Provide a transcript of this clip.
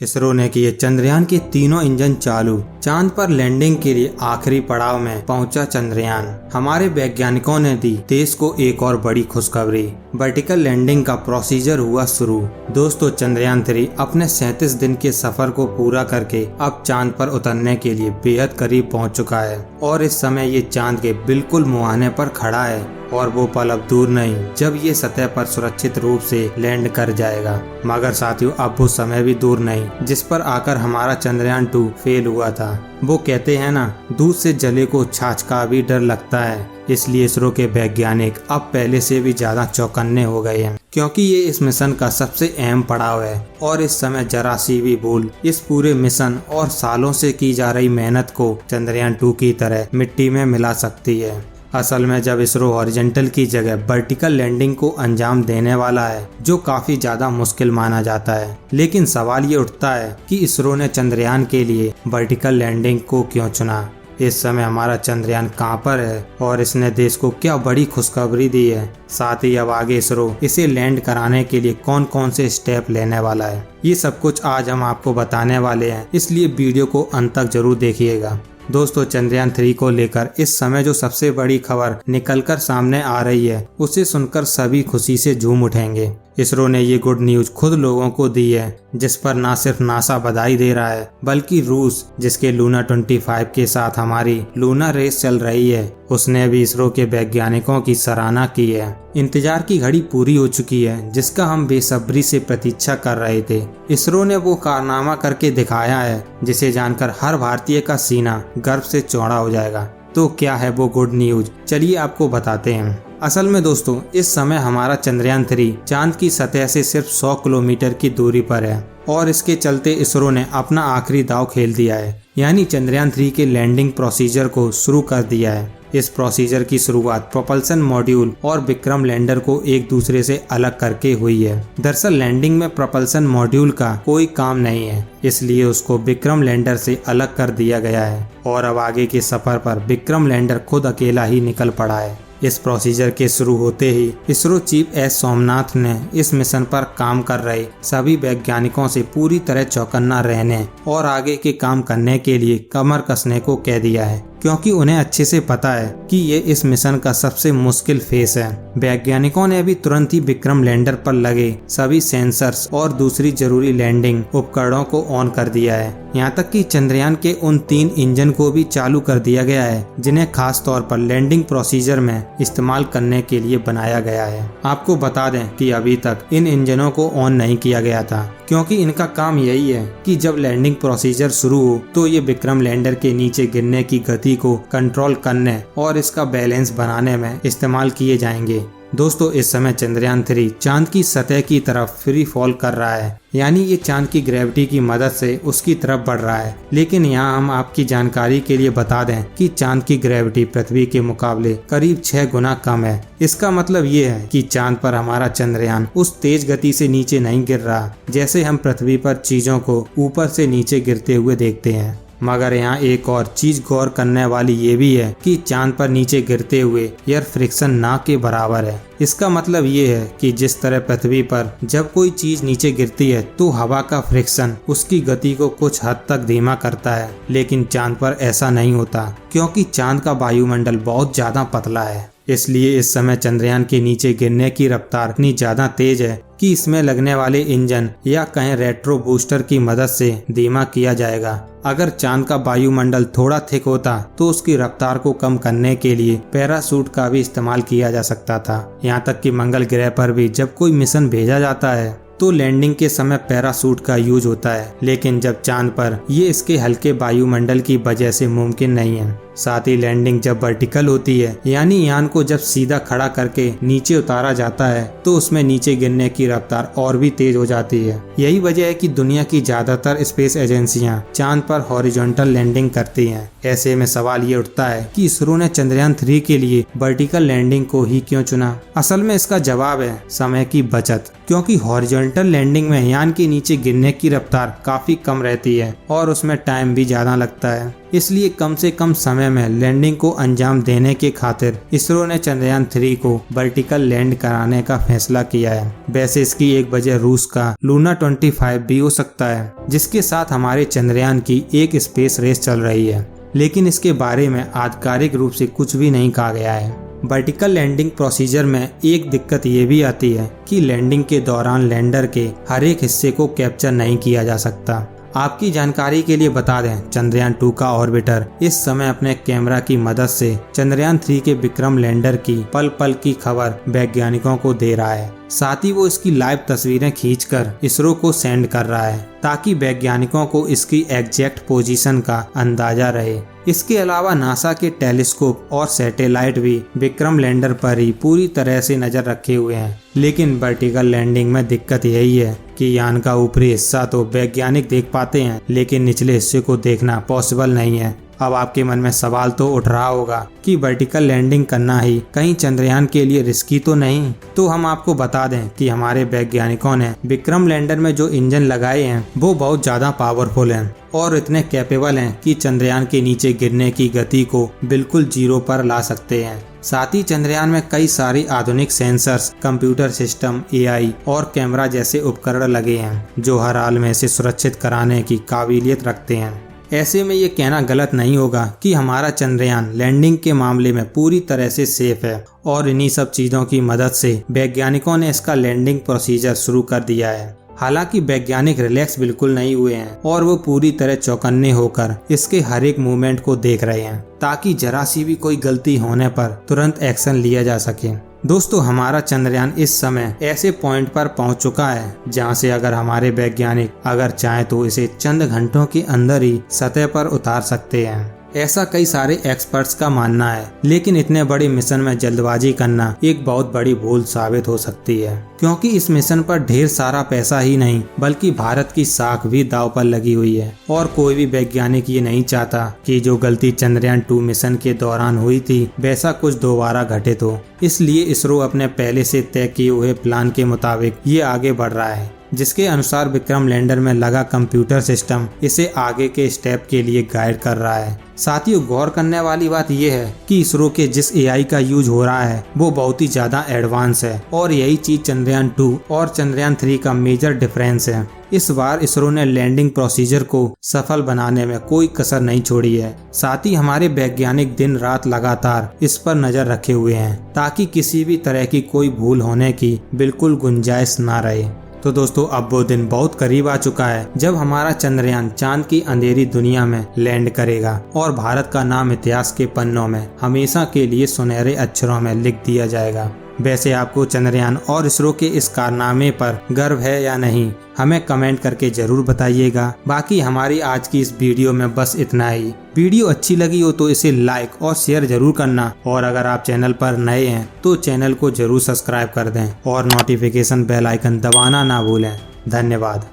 इसरो ने किए चंद्रयान के तीनों इंजन चालू। चांद पर लैंडिंग के लिए आखिरी पड़ाव में पहुंचा चंद्रयान। हमारे वैज्ञानिकों ने दी देश को एक और बड़ी खुशखबरी। वर्टिकल लैंडिंग का प्रोसीजर हुआ शुरू। दोस्तों, चंद्रयान 3 अपने 37 दिन के सफर को पूरा करके अब चांद पर उतरने के लिए बेहद करीब पहुंच चुका है और इस समय ये चांद के बिल्कुल मुहाने पर खड़ा है और वो पल अब दूर नहीं जब ये सतह पर सुरक्षित रूप से लैंड कर जाएगा। मगर साथियों, अब वो समय भी दूर नहीं जिस पर आकर हमारा चंद्रयान 2 फेल हुआ था। वो कहते हैं ना, दूध से जले को छाछ का भी डर लगता है। इसलिए इसरो के वैज्ञानिक अब पहले से भी ज्यादा चौकन्ने हो गए हैं, क्योंकि ये इस मिशन का सबसे अहम पड़ाव है और इस समय जरा सी भी भूल इस पूरे मिशन और सालों से की जा रही मेहनत को चंद्रयान 2 की तरह मिट्टी में मिला सकती है। असल में जब इसरो हॉरिजॉन्टल की जगह वर्टिकल लैंडिंग को अंजाम देने वाला है, जो काफी ज्यादा मुश्किल माना जाता है, लेकिन सवाल ये उठता है कि इसरो ने चंद्रयान के लिए वर्टिकल लैंडिंग को क्यों चुना। इस समय हमारा चंद्रयान कहां पर है और इसने देश को क्या बड़ी खुशखबरी दी है। साथ ही अब आगे इसरो इसे लैंड कराने के लिए कौन कौन से स्टेप लेने वाला है, ये सब कुछ आज हम आपको बताने वाले हैं, इसलिए वीडियो को अंत तक जरूर देखिएगा। दोस्तों, चंद्रयान 3 को लेकर इस समय जो सबसे बड़ी खबर निकलकर सामने आ रही है, उसे सुनकर सभी खुशी से झूम उठेंगे। इसरो ने ये गुड न्यूज खुद लोगों को दी है, जिस पर ना सिर्फ नासा बधाई दे रहा है, बल्कि रूस, जिसके लूना 25 के साथ हमारी लूना रेस चल रही है, उसने भी इसरो के वैज्ञानिकों की सराहना की है। इंतजार की घड़ी पूरी हो चुकी है, जिसका हम बेसब्री से प्रतीक्षा कर रहे थे। इसरो ने वो कारनामा करके दिखाया है जिसे जानकर हर भारतीय का सीना गर्व से चौड़ा हो जाएगा। तो क्या है वो गुड न्यूज, चलिए आपको बताते हैं। असल में दोस्तों, इस समय हमारा चंद्रयान 3 चांद की सतह से सिर्फ 100 किलोमीटर की दूरी पर है और इसके चलते इसरो ने अपना आखिरी दांव खेल दिया है, यानी चंद्रयान 3 के लैंडिंग प्रोसीजर को शुरू कर दिया है। इस प्रोसीजर की शुरुआत प्रोपल्सन मॉड्यूल और विक्रम लैंडर को एक दूसरे से अलग करके हुई है। दरअसल लैंडिंग में प्रोपल्सन मॉड्यूल का कोई काम नहीं है, इसलिए उसको विक्रम लैंडर से अलग कर दिया गया है और अब आगे के सफर पर विक्रम लैंडर खुद अकेला ही निकल पड़ा है। इस प्रोसीजर के शुरू होते ही इसरो चीफ एस सोमनाथ ने इस मिशन पर काम कर रहे सभी वैज्ञानिकों से पूरी तरह चौकन्ना रहने और आगे के काम करने के लिए कमर कसने को कह दिया है, क्योंकि उन्हें अच्छे से पता है कि ये इस मिशन का सबसे मुश्किल फेस है। वैज्ञानिकों ने अभी तुरंत ही विक्रम लैंडर पर लगे सभी सेंसर्स और दूसरी जरूरी लैंडिंग उपकरणों को ऑन कर दिया है। यहाँ तक कि चंद्रयान के उन 3 इंजन को भी चालू कर दिया गया है, जिन्हें खास तौर पर लैंडिंग प्रोसीजर में इस्तेमाल करने के लिए बनाया गया है। आपको बता दें कि अभी तक इन इंजनों को ऑन नहीं किया गया था, क्योंकि इनका काम यही है कि जब लैंडिंग प्रोसीजर शुरू हो तो ये विक्रम लैंडर के नीचे गिरने की गति को कंट्रोल करने और इसका बैलेंस बनाने में इस्तेमाल किए जाएंगे। दोस्तों, इस समय चंद्रयान 3 चांद की सतह की तरफ फ्री फॉल कर रहा है, यानी ये चांद की ग्रेविटी की मदद से उसकी तरफ बढ़ रहा है। लेकिन यहाँ हम आपकी जानकारी के लिए बता दें कि चांद की ग्रेविटी पृथ्वी के मुकाबले करीब 6 गुना कम है। इसका मतलब ये है कि चांद पर हमारा चंद्रयान उस तेज गति से नीचे नहीं गिर रहा जैसे हम पृथ्वी पर चीजों को ऊपर से नीचे गिरते हुए देखते हैं। मगर यहाँ एक और चीज गौर करने वाली ये भी है कि चांद पर नीचे गिरते हुए एयर फ्रिक्शन ना के बराबर है। इसका मतलब ये है कि जिस तरह पृथ्वी पर जब कोई चीज नीचे गिरती है तो हवा का फ्रिक्शन उसकी गति को कुछ हद तक धीमा करता है, लेकिन चांद पर ऐसा नहीं होता, क्योंकि चांद का वायुमंडल बहुत ज्यादा पतला है। इसलिए इस समय चंद्रयान के नीचे गिरने की रफ्तार इतनी ज्यादा तेज है कि इसमें लगने वाले इंजन या कहें रेट्रो बूस्टर की मदद से धीमा किया जाएगा। अगर चांद का वायुमंडल थोड़ा थिक होता तो उसकी रफ्तार को कम करने के लिए पैराशूट का भी इस्तेमाल किया जा सकता था। यहाँ तक कि मंगल ग्रह पर भी जब कोई मिशन भेजा जाता है तो लैंडिंग के समय पैराशूट का यूज होता है, लेकिन जब चांद पर ये इसके हल्के वायुमंडल की वजह से मुमकिन नहीं है। साथ ही लैंडिंग जब वर्टिकल होती है, यानी यान को जब सीधा खड़ा करके नीचे उतारा जाता है, तो उसमें नीचे गिरने की रफ्तार और भी तेज हो जाती है। यही वजह है कि दुनिया की ज्यादातर स्पेस एजेंसियां चांद पर हॉरिजॉन्टल लैंडिंग करती हैं। ऐसे में सवाल ये उठता है कि इसरो ने चंद्रयान 3 के लिए वर्टिकल लैंडिंग को ही क्यों चुना। असल में इसका जवाब है समय की बचत, क्योंकि हॉरिजॉन्टल लैंडिंग में यान के नीचे गिरने की रफ्तार काफी कम रहती है और उसमें टाइम भी ज्यादा लगता है। इसलिए कम से कम समय में लैंडिंग को अंजाम देने के खातिर इसरो ने चंद्रयान 3 को वर्टिकल लैंड कराने का फैसला किया है। वैसे इसकी एक वजह रूस का लूना 25 भी हो सकता है, जिसके साथ हमारे चंद्रयान की एक स्पेस रेस चल रही है, लेकिन इसके बारे में आधिकारिक रूप से कुछ भी नहीं कहा गया है। वर्टिकल लैंडिंग प्रोसीजर में एक दिक्कत ये भी आती है कि लैंडिंग के दौरान लैंडर के हर एक हिस्से को कैप्चर नहीं किया जा सकता। आपकी जानकारी के लिए बता दें, चंद्रयान 2 का ऑर्बिटर इस समय अपने कैमरा की मदद से चंद्रयान 3 के विक्रम लैंडर की पल पल की खबर वैज्ञानिकों को दे रहा है। साथ ही वो इसकी लाइव तस्वीरें खींचकर इसरो को सेंड कर रहा है, ताकि वैज्ञानिकों को इसकी एग्जैक्ट पोजीशन का अंदाजा रहे। इसके अलावा नासा के टेलीस्कोप और सैटेलाइट भी विक्रम लैंडर पर ही पूरी तरह से नजर रखे हुए हैं। लेकिन वर्टिकल लैंडिंग में दिक्कत यही है कि यान का ऊपरी हिस्सा तो वैज्ञानिक देख पाते हैं, लेकिन निचले हिस्से को देखना पॉसिबल नहीं है। अब आपके मन में सवाल तो उठ रहा होगा कि वर्टिकल लैंडिंग करना ही कहीं चंद्रयान के लिए रिस्की तो नहीं? तो हम आपको बता दें कि हमारे वैज्ञानिकों ने विक्रम लैंडर में जो इंजन लगाए हैं वो बहुत ज्यादा पावरफुल हैं और इतने कैपेबल हैं कि चंद्रयान के नीचे गिरने की गति को बिल्कुल 0 पर ला सकते हैं। साथ ही चंद्रयान में कई सारी आधुनिक सेंसर्स, कंप्यूटर सिस्टम, AI और कैमरा जैसे उपकरण लगे हैं, जो हर हाल में इसे सुरक्षित कराने की काबिलियत रखते हैं। ऐसे में ये कहना गलत नहीं होगा कि हमारा चंद्रयान लैंडिंग के मामले में पूरी तरह से सेफ है, और इन्हीं सब चीजों की मदद से वैज्ञानिकों ने इसका लैंडिंग प्रोसीजर शुरू कर दिया है। हालांकि वैज्ञानिक रिलैक्स बिल्कुल नहीं हुए हैं और वो पूरी तरह चौकन्ने होकर इसके हर एक मूवमेंट को देख रहे हैं, ताकि जरा सी भी कोई गलती होने पर तुरंत एक्शन लिया जा सके। दोस्तों, हमारा चंद्रयान इस समय ऐसे पॉइंट पर पहुंच चुका है जहां से अगर हमारे वैज्ञानिक अगर चाहें तो इसे चंद घंटों के अंदर ही सतह पर उतार सकते हैं। ऐसा कई सारे एक्सपर्ट्स का मानना है, लेकिन इतने बड़े मिशन में जल्दबाजी करना एक बहुत बड़ी भूल साबित हो सकती है, क्योंकि इस मिशन पर ढेर सारा पैसा ही नहीं बल्कि भारत की साख भी दांव पर लगी हुई है, और कोई भी वैज्ञानिक ये नहीं चाहता कि जो गलती चंद्रयान 2 मिशन के दौरान हुई थी वैसा कुछ दोबारा घटित हो। इसलिए इसरो अपने पहले से तय किए हुए प्लान के मुताबिक ये आगे बढ़ रहा है, जिसके अनुसार विक्रम लैंडर में लगा कंप्यूटर सिस्टम इसे आगे के स्टेप के लिए गाइड कर रहा है। साथ ही गौर करने वाली बात यह है कि इसरो के जिस AI का यूज हो रहा है वो बहुत ही ज्यादा एडवांस है, और यही चीज चंद्रयान 2 और चंद्रयान 3 का मेजर डिफरेंस है। इस बार इसरो ने लैंडिंग प्रोसीजर को सफल बनाने में कोई कसर नहीं छोड़ी है। साथ ही हमारे वैज्ञानिक दिन रात लगातार इस पर नजर रखे हुए हैं, ताकि किसी भी तरह की कोई भूल होने की बिल्कुल गुंजाइश ना रहे। तो दोस्तों, अब वो दिन बहुत करीब आ चुका है जब हमारा चंद्रयान चांद की अंधेरी दुनिया में लैंड करेगा और भारत का नाम इतिहास के पन्नों में हमेशा के लिए सुनहरे अक्षरों में लिख दिया जाएगा। वैसे आपको चंद्रयान और इसरो के इस कारनामे पर गर्व है या नहीं, हमें कमेंट करके जरूर बताइएगा। बाकी हमारी आज की इस वीडियो में बस इतना ही। वीडियो अच्छी लगी हो तो इसे लाइक और शेयर जरूर करना, और अगर आप चैनल पर नए हैं तो चैनल को जरूर सब्सक्राइब कर दें और नोटिफिकेशन बेल आइकन दबाना ना भूलें। धन्यवाद।